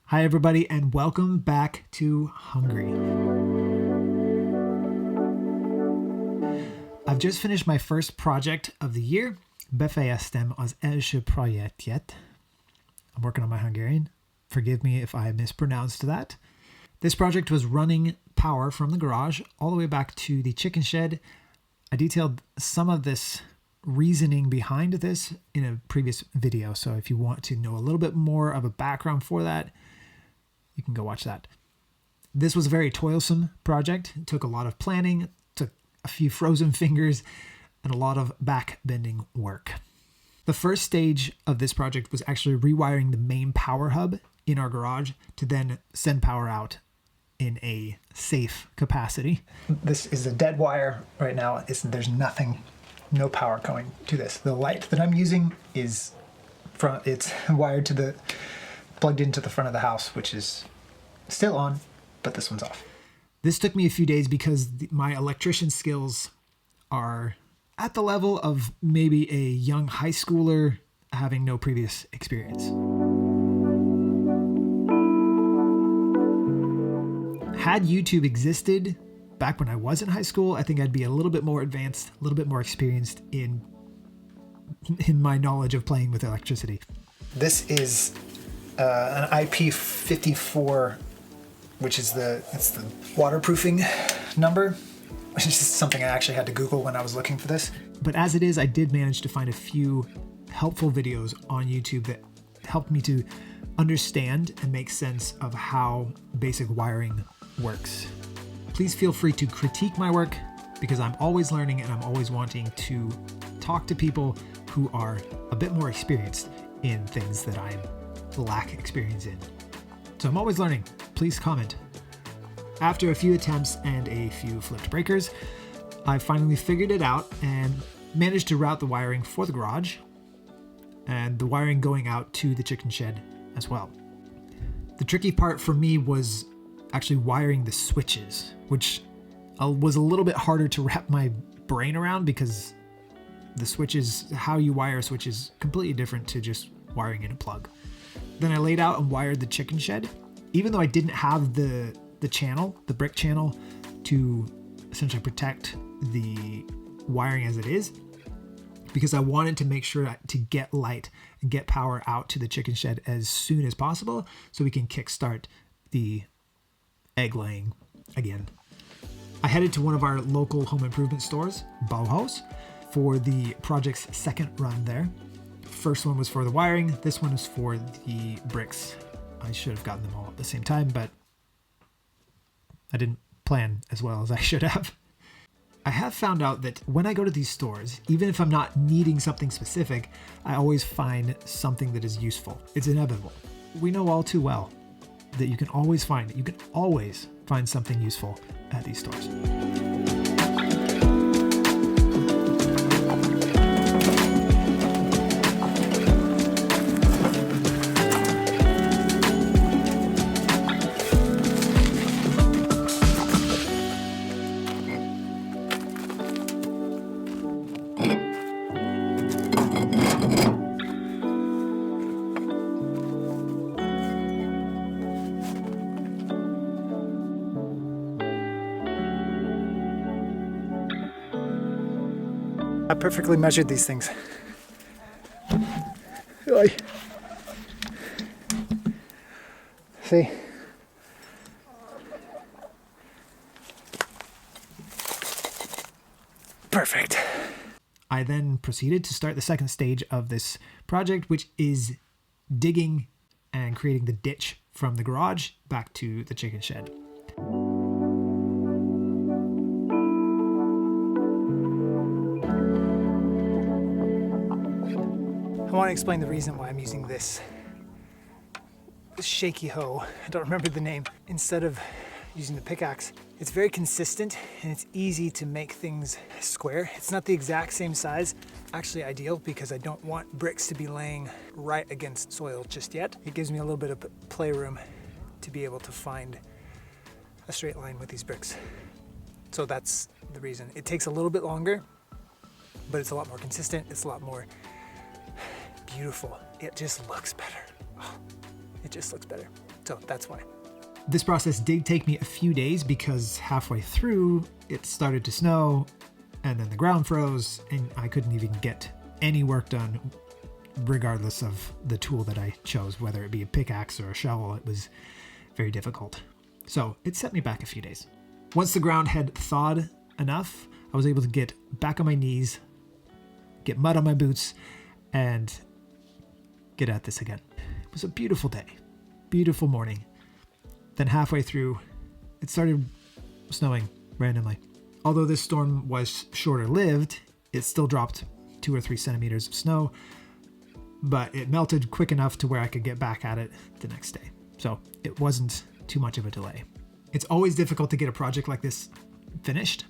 Hi everybody and welcome back to Hungary. I've just finished my first project of the year. Befejeztem az első projektjet. I'm working on my Hungarian. Forgive me if I mispronounced that. This project was running power from the garage all the way back to the chicken shed. I detailed some of this reasoning behind this in a previous video. So if you want to know a little bit more of a background for that, you can go watch that. This was a very toilsome project. It took a lot of planning, took a few frozen fingers, and a lot of back-bending work. The first stage of this project was actually rewiring the main power hub in our garage to then send power out in a safe capacity. This is a dead wire right now. There's nothing, no power going to this. The light that I'm using is it's wired plugged into the front of the house, which is still on, but this one's off. This took me a few days because my electrician skills are at the level of maybe a young high schooler having no previous experience. Had YouTube existed back when I was in high school, I think I'd be a little bit more advanced, a little bit more experienced in my knowledge of playing with electricity. This is an IP54, which is it's the waterproofing number, which is something I actually had to Google when I was looking for this. But as it is, I did manage to find a few helpful videos on YouTube that helped me to understand and make sense of how basic wiring works. Please feel free to critique my work because I'm always learning and I'm always wanting to talk to people who are a bit more experienced in things that I lack experience in. So I'm always learning. Please comment. After a few attempts and a few flipped breakers, I finally figured it out and managed to route the wiring for the garage and the wiring going out to the chicken shed as well. The tricky part for me was actually wiring the switches, which was a little bit harder to wrap my brain around because the switches, how you wire a switch is completely different to just wiring in a plug. Then I laid out and wired the chicken shed. Even though I didn't have the channel, the brick channel, to essentially protect the wiring as it is, because I wanted to make sure to get light and get power out to the chicken shed as soon as possible so we can kickstart the egg laying again. I headed to one of our local home improvement stores, Bauhaus, for the project's second run there. First one was for the wiring. This one is for the bricks. I should have gotten them all at the same time, but I didn't plan as well as I should have. I have found out that when I go to these stores, even if I'm not needing something specific, I always find something that is useful. It's inevitable. We know all too well that you can always find something useful at these stores. I perfectly measured these things. See? Perfect. I then proceeded to start the second stage of this project, which is digging and creating the ditch from the garage back to the chicken shed. I want to explain the reason why I'm using this shaky hoe. I don't remember the name. Instead of using the pickaxe, it's very consistent and it's easy to make things square. It's not the exact same size. Actually ideal because I don't want bricks to be laying right against soil just yet. It gives me a little bit of playroom to be able to find a straight line with these bricks. So that's the reason. It takes a little bit longer, but it's a lot more consistent. It's a lot more beautiful. It just looks better. Oh, it just looks better. So that's why. This process did take me a few days because halfway through it started to snow and then the ground froze and I couldn't even get any work done regardless of the tool that I chose, whether it be a pickaxe or a shovel. It was very difficult. So it set me back a few days. Once the ground had thawed enough, I was able to get back on my knees, get mud on my boots, and get at this again. It was a beautiful day, beautiful morning. Then halfway through, it started snowing randomly. Although this storm was shorter lived, it still dropped 2 or 3 centimeters of snow, but it melted quick enough to where I could get back at it the next day. So it wasn't too much of a delay. It's always difficult to get a project like this finished,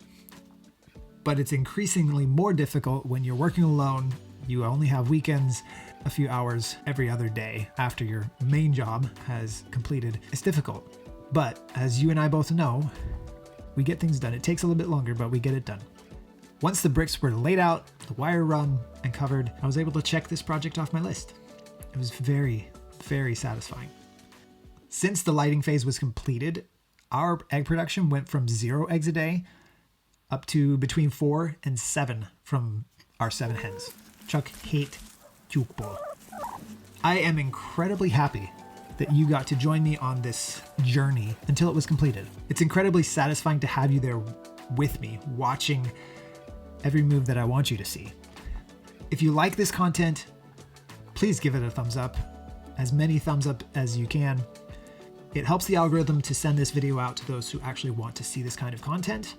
but it's increasingly more difficult when you're working alone. You only have weekends, a few hours every other day after your main job has completed. It's difficult, but as you and I both know, we get things done. It takes a little bit longer, but we get it done. Once the bricks were laid out, the wire run and covered, I was able to check this project off my list. It was very, very satisfying. Since the lighting phase was completed, our egg production went from 0 eggs a day up to between 4 and 7 from our 7 hens. Chuck hate Chukbol. I am incredibly happy that you got to join me on this journey until it was completed. It's incredibly satisfying to have you there with me, watching every move that I want you to see. If you like this content, please give it a thumbs up, as many thumbs up as you can. It helps the algorithm to send this video out to those who actually want to see this kind of content.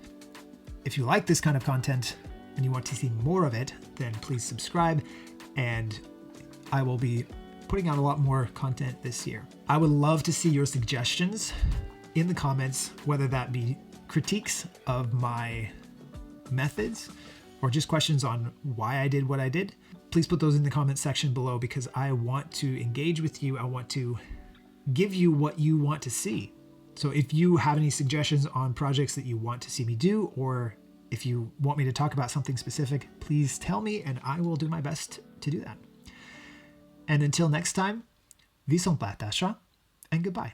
If you like this kind of content and you want to see more of it, then please subscribe, and I will be putting out a lot more content this year. I would love to see your suggestions in the comments, whether that be critiques of my methods or just questions on why I did what I did. Please put those in the comment section below because I want to engage with you. I want to give you what you want to see. So if you have any suggestions on projects that you want to see me do, or if you want me to talk about something specific, please tell me and I will do my best to do that. And until next time, vi som Tasha, and goodbye.